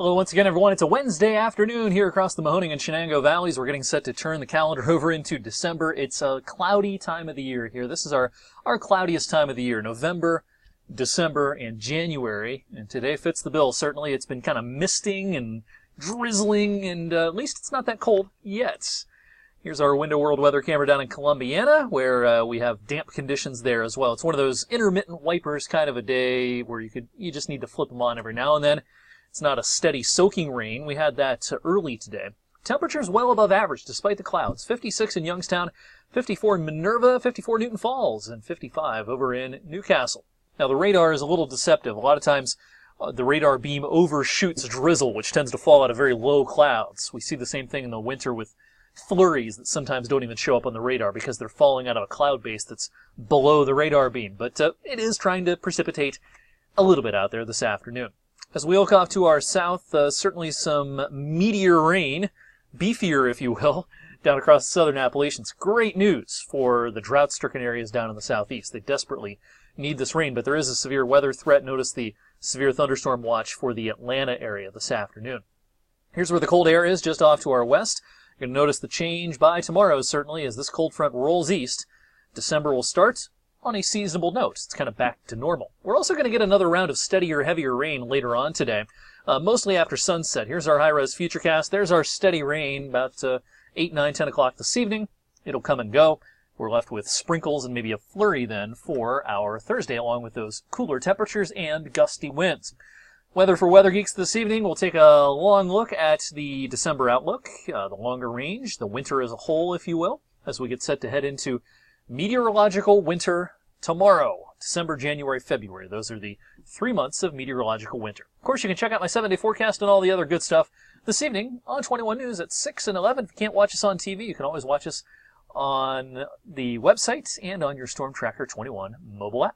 Hello once again, everyone. It's a Wednesday afternoon here across the Mahoning and Shenango Valleys. We're getting set to turn the calendar over into December. It's a cloudy time of the year here. This is our cloudiest time of the year, November, December, and January. And today fits the bill, certainly. It's been kind of misting and drizzling, and at least it's not that cold yet. Here's our Window World weather camera down in Columbiana, where we have damp conditions there as well. It's one of those intermittent wipers kind of a day where you just need to flip them on every now and then. It's not a steady soaking rain. We had that early today. Temperatures well above average despite the clouds. 56 in Youngstown, 54 in Minerva, 54 Newton Falls, and 55 over in Newcastle. Now the radar is a little deceptive. A lot of times the radar beam overshoots drizzle, which tends to fall out of very low clouds. We see the same thing in the winter with flurries that sometimes don't even show up on the radar because they're falling out of a cloud base that's below the radar beam. But it is trying to precipitate a little bit out there this afternoon. As we look off to our south, certainly some meteor rain, beefier if you will, down across the southern Appalachians. Great news for the drought-stricken areas down in the southeast. They desperately need this rain, but there is a severe weather threat. Notice the severe thunderstorm watch for the Atlanta area this afternoon. Here's where the cold air is, just off to our west. You're going to notice the change by tomorrow, certainly, as this cold front rolls east. December will start on a seasonable note. It's kind of back to normal. We're also going to get another round of steadier, heavier rain later on today, mostly after sunset. Here's our high-res futurecast. There's our steady rain about 8, 9, 10 o'clock this evening. It'll come and go. We're left with sprinkles and maybe a flurry then for our Thursday, along with those cooler temperatures and gusty winds. Weather for Weather Geeks this evening, we'll take a long look at the December outlook, the longer range, the winter as a whole, if you will, as we get set to head into meteorological winter tomorrow, December, January, February. Those are the 3 months of meteorological winter. Of course, you can check out my 7-day forecast and all the other good stuff this evening on 21 News at 6 and 11. If you can't watch us on TV, you can always watch us on the website and on your Storm Tracker 21 mobile app.